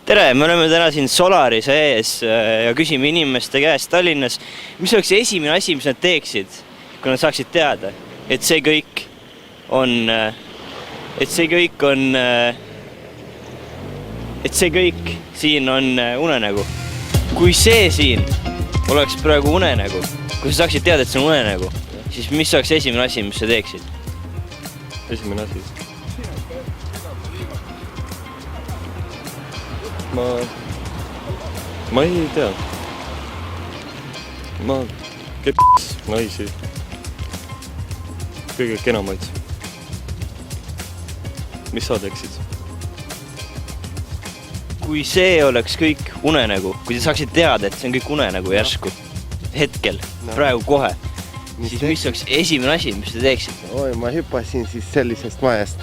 Tere, me oleme täna siin Solarise ees ja küsime inimeste käest Tallinnas, mis oleks esimene asi, mis nad teeksid, kui nad saaksid teada, et see kõik siin on unenägu. Kui see siin oleks praegu unenägu, kui sa saaksid teada, et see on unenägu, siis mis oleks esimene asi, mis sa teeksid? Esimene asi? Ma ei tea. Ma kepiks naisi. Kõige kenamaid. Mis sa teeksid? Kui see oleks kõik unenägu, kui te saaksid teada, et see on kõik unenägu järsku, hetkel, praegu kohe, siis mis oleks esimene asi, mis te teeksid? Oi, ma hüppasin siis sellisest majast.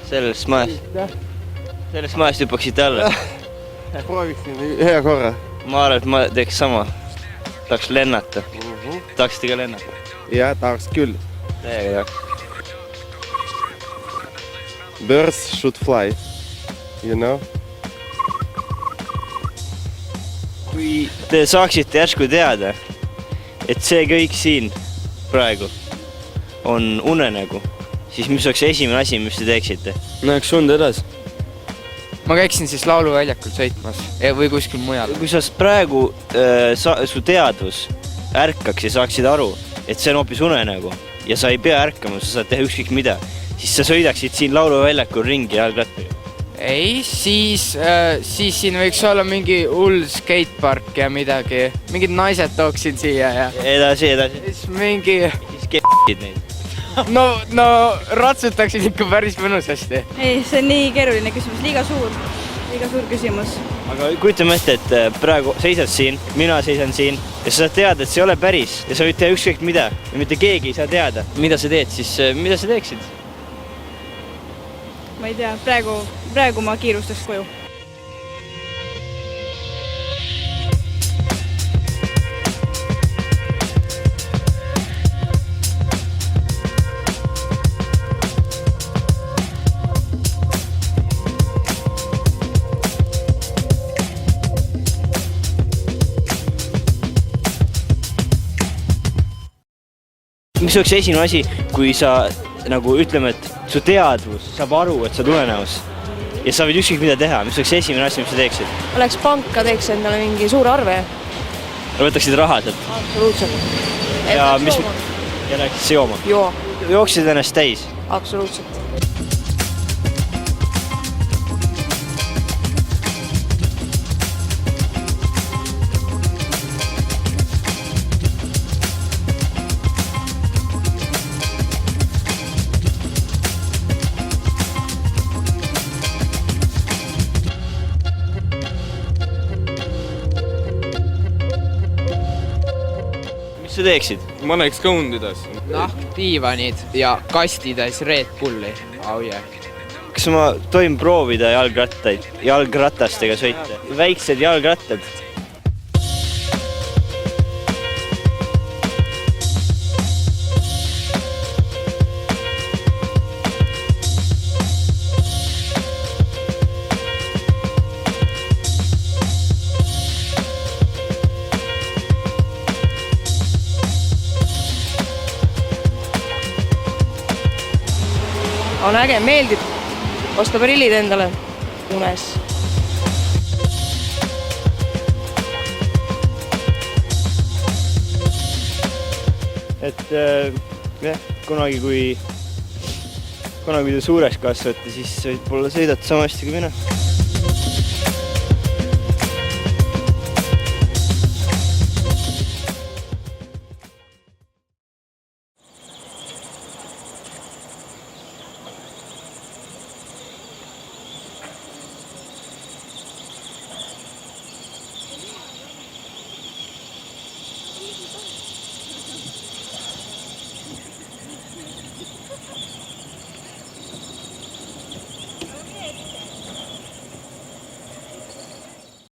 Sellest majast hüppaksite alla? Prooviksin ühe korra. Ma arvan, et ma teeks sama. Tahaks lennata. Tahaksite ka lennata? Ja, tahaks küll. Täiega tahaks. Birds should fly, you know? Kui te saaksite järsku teada, et see kõik siin praegu on unenägu, siis mis oleks esimene asi, mis te teeksite? Läheks und edasi. Ma käiksin siis lauluväljakul sõitmas või kuskil mujal. Kui sa praegu su teadvus ärkaks ja saaksid aru, et see on hoopis unenägu ja sa ei pea ärkama, sa saad teha ükskõik mida, siis sa sõidaksid siin lauluväljakul ringi jalgrattaga. Ei, siis siin võiks olla mingi hull skatepark ja midagi. Mingid naised tooksid siia ja... Edasi. Siis mingi... Siis kepisid neid. No ratsutaksid ikka päris mõnusasti. Ei, see on nii keeruline küsimus, liiga suur küsimus. Aga kujutame ette, et praegu seisad siin, mina seisan siin ja sa saad teada, et see ei ole päris ja sa võid teha ükskõik mida ja mitte keegi ei saa teada, mida sa teed, siis mida sa teeksid? Ma ei tea, praegu ma kiirustaks koju. Mis oleks esimene asi, kui sa nagu ütleme, et su teadvus saab aru, et sa oled unenäos ja sa võid ükskõik mida teha, mis oleks esimene asi, mis sa teeksid? Oleks panka, teeks endale mingi suur arve. Võtaksid raha sealt? Absoluutselt. Ja läksid jooma? Joo. Jooksid ennast täis? Absoluutselt. Mis sa teeksid? Ma läheks ka und edasi. Nahkdiivanid ja kastides Red Bulli. Kas ma tohin proovida jalgratastega sõita? Väiksed jalgrattad. On äge, meeldib. Osta prillid endale unes. Et kunagi kui te suureks kasvate, siis võib-olla sõidate sama hästi kui mina.